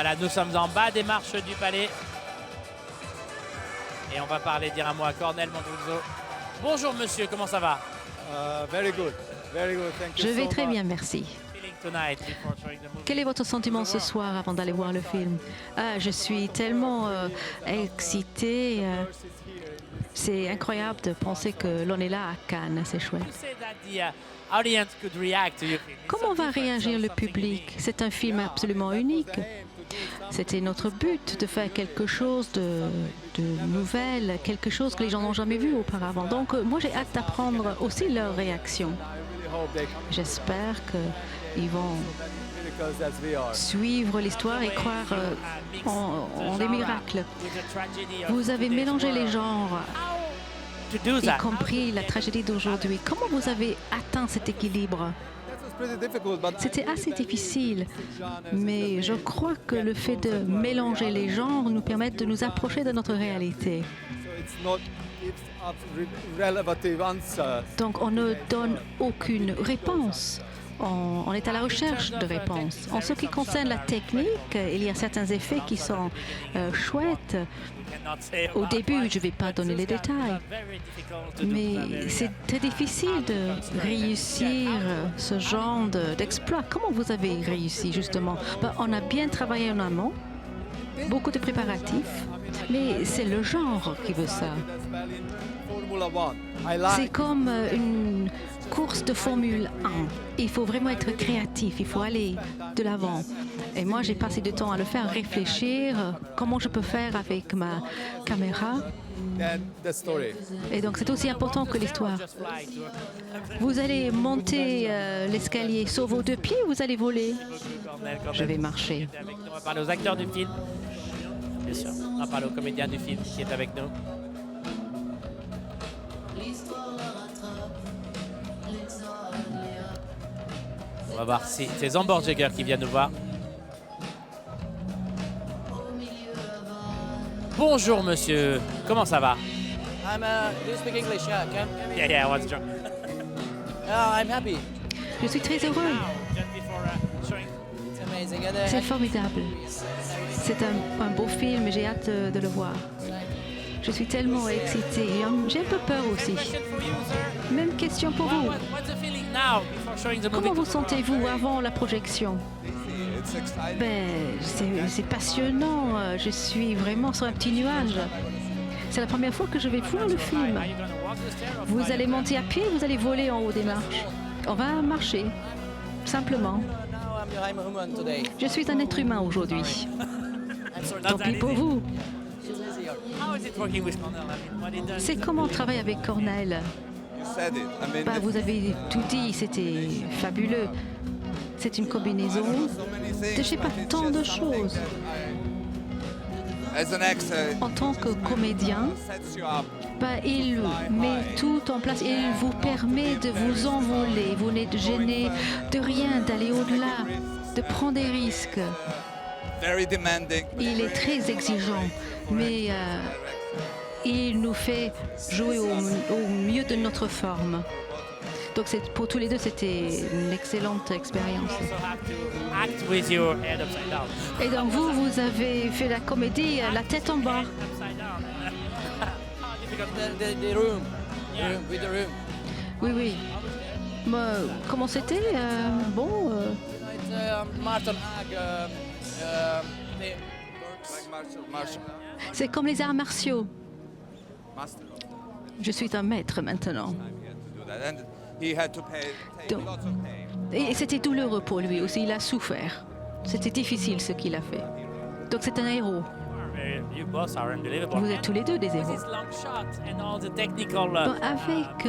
Voilà, nous sommes en bas des marches du palais. Et on va dire un mot à Cornel Mandruzzo. Bonjour monsieur, comment ça va? Very good. Very good. Thank you Je vais so très much. bien, merci. Tonight, before showing the movie. Quel est votre sentiment ce soir avant d'aller voir le film? Je suis tellement excitée. C'est incroyable de penser que l'on est là à Cannes, c'est chouette. You say that the audience could react to your film. Comment va réagir le public? C'est un film absolument unique. C'était notre but de faire quelque chose de nouvel, quelque chose que les gens n'ont jamais vu auparavant. Donc moi j'ai hâte d'apprendre aussi leur réaction. J'espère qu'ils vont suivre l'histoire et croire en des miracles. Vous avez mélangé les genres, y compris la tragédie d'aujourd'hui. Comment vous avez atteint cet équilibre? C'était assez difficile, mais je crois que le fait de mélanger les genres nous permet de nous approcher de notre réalité. Donc on ne donne aucune réponse. On est à la recherche de réponses. En ce qui concerne la technique, il y a certains effets qui sont chouettes. Au début, je ne vais pas donner les détails, mais c'est très difficile de réussir ce genre d'exploit. Comment vous avez réussi, justement? On a bien travaillé en amont, beaucoup de préparatifs, mais c'est le genre qui veut ça. C'est comme une course de Formule 1. Il faut vraiment être créatif, il faut aller de l'avant. Et moi, j'ai passé du temps à le faire réfléchir, comment je peux faire avec ma caméra. Et donc, c'est aussi important que l'histoire. Vous allez monter l'escalier sur vos deux pieds ou vous allez voler? Je vais marcher. On va parler aux acteurs du film. Bien sûr, on va parler aux comédiens du film qui est avec nous. On va voir si c'est Zamborjäger qui vient nous voir. Bonjour monsieur, comment ça va? Do you speak English? Yeah, Cam? Yeah, I was drunk. I'm happy. Je suis très heureux. Just before showing. It's amazing. And, C'est formidable. C'est un beau film et j'ai hâte de le voir. Je suis tellement excitée. J'ai un peu peur aussi. Question for you, sir. Même question pour vous. What's the feeling now before showing the movie? Comment vous sentez-vous avant la projection? C'est passionnant. Je suis vraiment sur un petit nuage. C'est la première fois que je vais voir le film. Are you gonna walk the stair or Vous fly? allez monter à pied, vous allez voler en haut des marches. On va marcher, simplement. now I'm a human today. Je suis un être humain aujourd'hui. I'm sorry. Tant pis pour vous. How is it working with Cornel? I mean, what he does. C'est comment travailler avec Cornel. Vous avez tout dit, c'était fabuleux. C'est une combinaison de je sais pas tant de choses. En tant que comédien, il met tout en place. Il vous permet de vous envoler. Vous n'êtes gêné de rien, d'aller au-delà, de prendre des risques. Il est très exigeant, mais il nous fait jouer au mieux de notre forme. Donc pour tous les deux, c'était une excellente expérience. You also have to act with your head upside down. Et donc vous avez fait la comédie la tête en bas. Upside down. How difficult. The room. With the room. Oui, oui. Comment c'était Bon. It's Martin Hag. C'est comme les arts martiaux. Je suis un maître maintenant. Donc, et c'était douloureux pour lui aussi, il a souffert. C'était difficile ce qu'il a fait. Donc c'est un héros. You both are unbelievable. Vous êtes tous les deux des héros. This long shot and all the technical. Bon, avec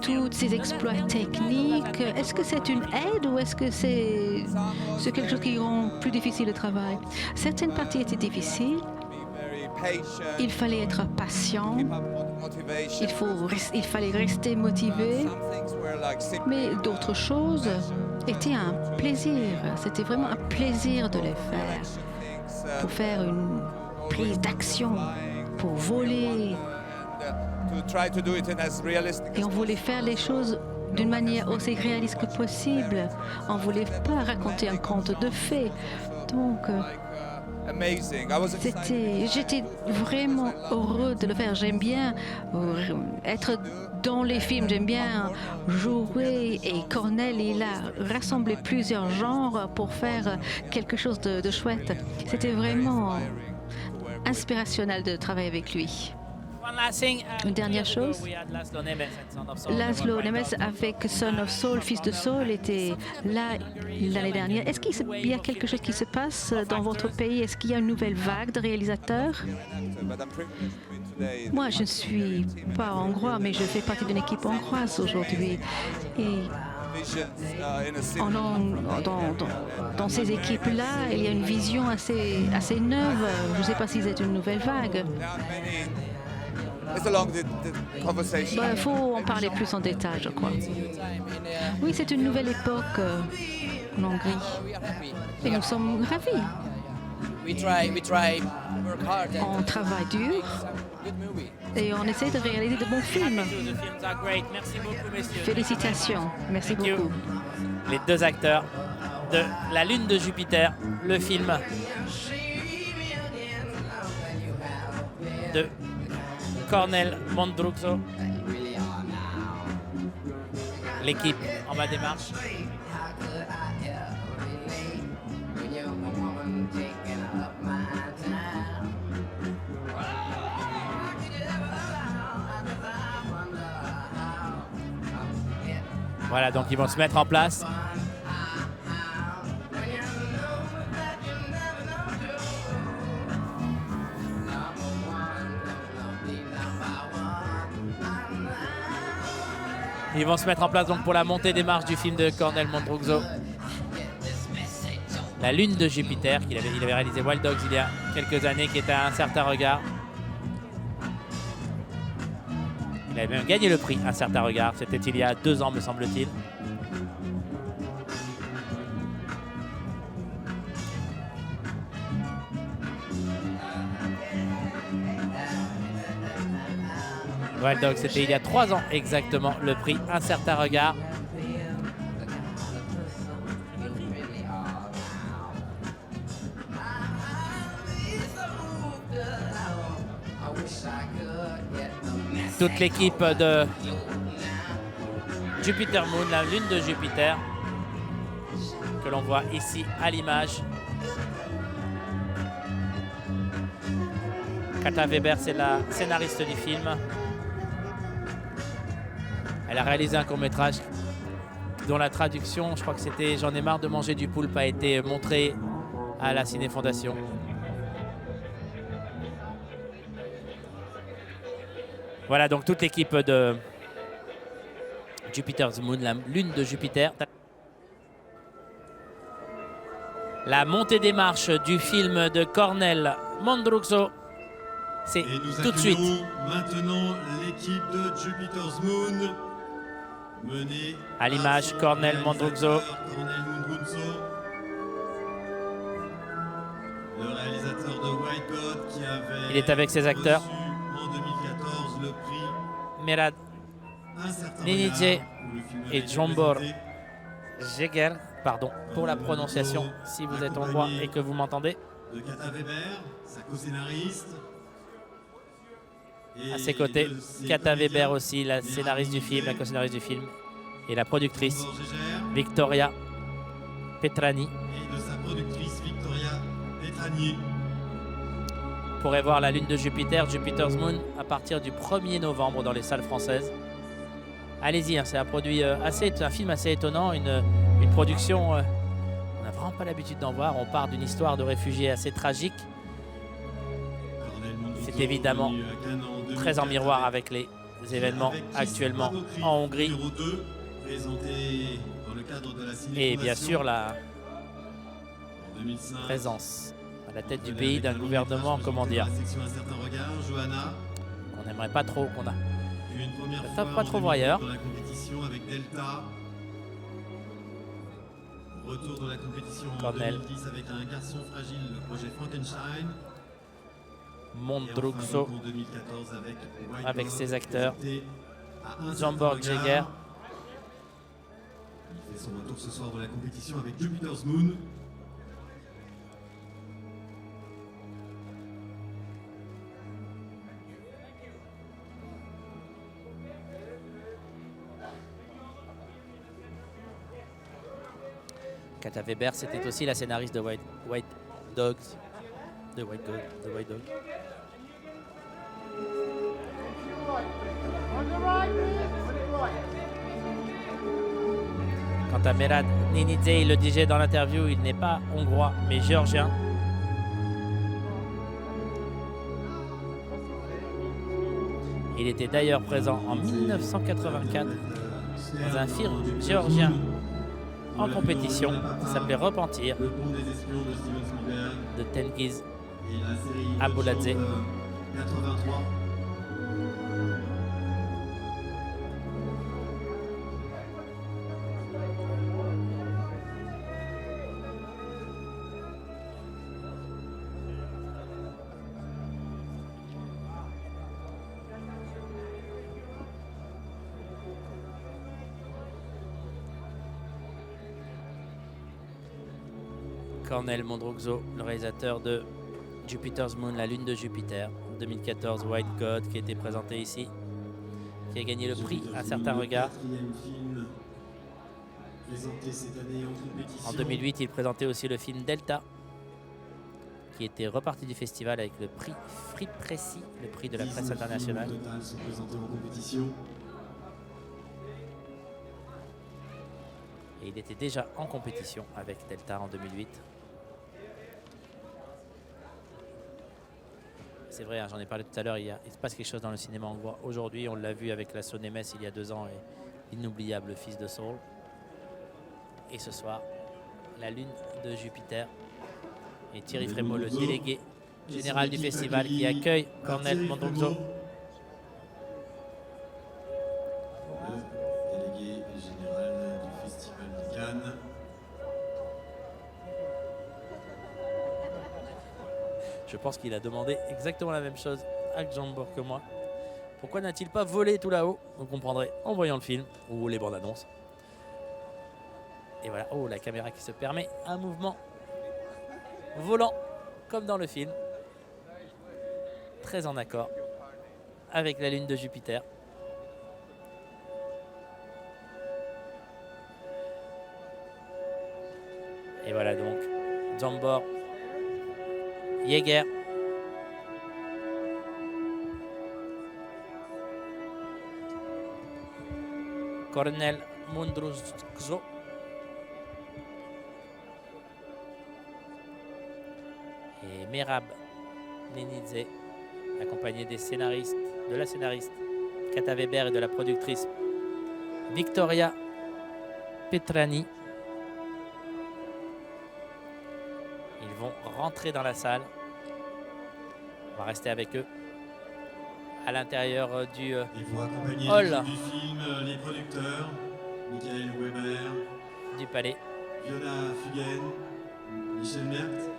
tous ces exploits techniques, est-ce que c'est une aide ou est-ce que c'est quelque chose qui rend plus difficile le travail? Certaines parties étaient difficiles. Il fallait être patient. Il fallait rester motivé. Mais d'autres choses étaient un plaisir. C'était vraiment un plaisir de les faire. Pour faire une prise d'action, pour voler. Et on voulait faire les choses d'une manière aussi réaliste que possible. On ne voulait pas raconter un conte de fées. Donc, j'étais vraiment heureux de le faire. J'aime bien être dans les films, j'aime bien jouer. Et Cornell, il a rassemblé plusieurs genres pour faire quelque chose de chouette. C'était vraiment inspirationnel de travailler avec lui. Une dernière chose, Laszlo Nemes avec Son of Soul, Fils de Soul, était là l'année dernière. Est-ce qu'il y a quelque chose qui se passe dans votre pays? Est-ce qu'il y a une nouvelle vague de réalisateurs? Moi, je ne suis pas hongrois, mais je fais partie d'une équipe hongroise aujourd'hui. Et dans ces équipes-là, il y a une vision assez neuve. Je ne sais pas si c'est une nouvelle vague. Il faut en parler plus en détail, je crois. Oui, c'est une nouvelle époque en Hongrie. Et nous sommes ravis. On travaille dur et on essaie de réaliser de bons films. Merci beaucoup, messieurs. Félicitations. Merci beaucoup. Les deux acteurs de La Lune de Jupiter, le film de Cornel Mondruczó. L'équipe en bas des marches. Voilà, donc ils vont se mettre en place. Ils vont se mettre en place donc pour la montée des marches du film de Cornel Mondruczó. La Lune de Jupiter, il avait réalisé Wild Dogs il y a quelques années, qui était à Un certain regard. Il avait même gagné le prix Un certain regard. C'était il y a 2 ans, me semble-t-il. Wild Dogs, c'était il y a 3 ans exactement, le prix Un certain regard. Toute l'équipe de Jupiter Moon, la Lune de Jupiter, que l'on voit ici à l'image. Kata Weber, c'est la scénariste du film. Elle a réalisé un court-métrage dont la traduction, je crois que c'était « J'en ai marre de manger du poulpe » a été montrée à la Ciné Fondation. Voilà donc toute l'équipe de Jupiter's Moon, la Lune de Jupiter. La montée des marches du film de Cornel Mondruczó, c'est tout de suite. Maintenant l'équipe de Jupiter's Moon, menée à l'image Cornel Mondruczó. Le réalisateur de White God qui avait il est avec ses acteurs. En 2014 le prix Merad Ninice et Jombor Jeger, pardon pour la prononciation si vous êtes hongrois et que vous m'entendez. De Kata Weber, sa co-scénariste. À ses côtés, Kata Weber aussi, la scénariste du film, la co-scénariste du film, et la productrice Victoria Petrani. Et de sa productrice Victoria Petrani. Vous pourrez voir La Lune de Jupiter, Jupiter's Moon, à partir du 1er novembre dans les salles françaises. Allez-y, hein, c'est un film assez étonnant, une production, on n'a vraiment pas l'habitude d'en voir. On part d'une histoire de réfugiés assez tragique. C'est évidemment très en miroir avec les événements actuellement en Hongrie. Et bien sûr la présence à la tête du pays d'un gouvernement, comment dire, qu'on n'aimerait pas trop, qu'on a pas trop voir ailleurs. Retour de la compétition en Cornel 2010 avec Un garçon fragile, le projet Frankenstein. Mondruczó En 2014 avec ses acteurs. Jombor Jeger. Il fait son retour ce soir de la compétition avec Jupiter's Moon. Kata Weber, c'était aussi la scénariste de White Dogs. De White Dog. Quant à Merad Ninidze, il le disait dans l'interview, il n'est pas hongrois, mais géorgien. Il était d'ailleurs présent en 1984 dans un film géorgien en compétition, ça s'appelait Repentir, Le pont des espions de Steven Spielberg de Tengiz et la série Abuladze. 83. Cornel Mondruczó, le réalisateur de Jupiter's Moon, la lune de Jupiter, 2014, White God, qui a été présenté ici, qui a gagné le prix Un certain regard. Quatrième film présenté cette année en compétition. En 2008, il présentait aussi le film Delta, qui était reparti du festival avec le prix Fried Pressi, le prix de la presse 19 internationale. films au total sont présentés en compétition. Et il était déjà en compétition avec Delta en 2008. C'est vrai, hein, j'en ai parlé tout à l'heure, il se passe quelque chose dans le cinéma hongrois. Aujourd'hui, on l'a vu avec la Sonemes il y a 2 ans et l'inoubliable Fils de Saul. Et ce soir, la lune de Jupiter. Et Thierry Frémaux, le délégué général du festival qui accueille Cornel Mondruczó. Le délégué général du Festival de Cannes. Je pense qu'il a demandé exactement la même chose à Jambor que moi. Pourquoi n'a-t-il pas volé tout là-haut? Vous comprendrez en voyant le film ou les bandes annonces. Et voilà, oh, la caméra qui se permet un mouvement volant comme dans le film. Très en accord avec la lune de Jupiter. Et voilà donc Jambor Jäger. Cornel Mondruczó. Et Merab Ninidze, accompagné des scénaristes, de la scénariste Kata Weber et de la productrice Victoria Petrani. Ils vont rentrer dans la salle. On va rester avec eux à l'intérieur du Et pour accompagner hall l'équipe du film, les producteurs, Michael Weber, du palais. Fiona Fugen, Michel Mertz,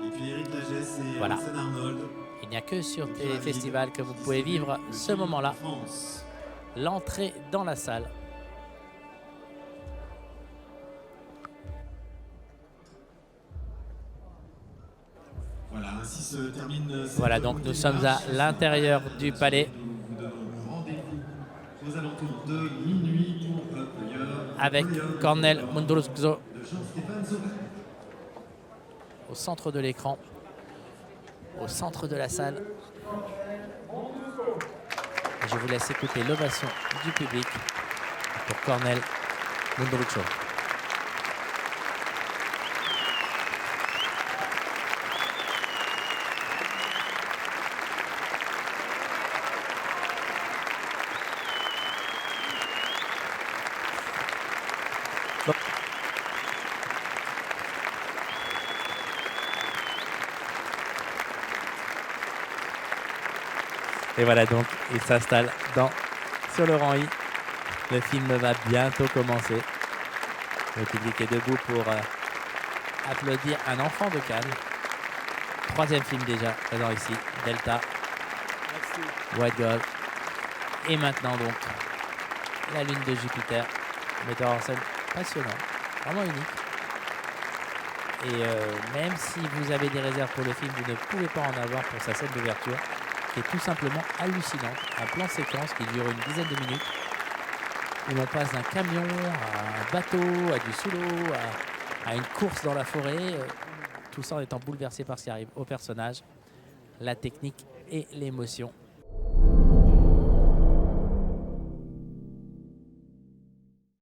et puis Eric Lagesse et Voilà. Alexandre Arnold. Il n'y a que sur les festivals que vous pouvez vivre ce moment-là, France. l'entrée dans la salle. Voilà, ainsi se termine cette Voilà, donc nous sommes à l'intérieur du palais Nous vous donnons rendez-vous aux alentours de minuit pour avec Cornel Mondruczó de Jean-Stéphane Sauvaget. au centre de l'écran, au centre de la salle. Et je vous laisse écouter l'ovation du public pour Cornel Mondruczó. Et voilà donc, il s'installe sur le rang I. Le film va bientôt commencer. Le public est debout pour applaudir un enfant de Cannes. 3e film déjà présent ici, Delta, White God. Et maintenant donc, la lune de Jupiter, metteur en scène passionnant, vraiment unique. Et même si vous avez des réserves pour le film, vous ne pouvez pas en avoir pour sa scène d'ouverture, qui est tout simplement hallucinante. Un plan séquence qui dure une dizaine de minutes, où l'on passe d'un camion à un bateau, à du sous-l'eau, à une course dans la forêt. Tout ça en étant bouleversé par ce qui arrive au personnage, la technique et l'émotion.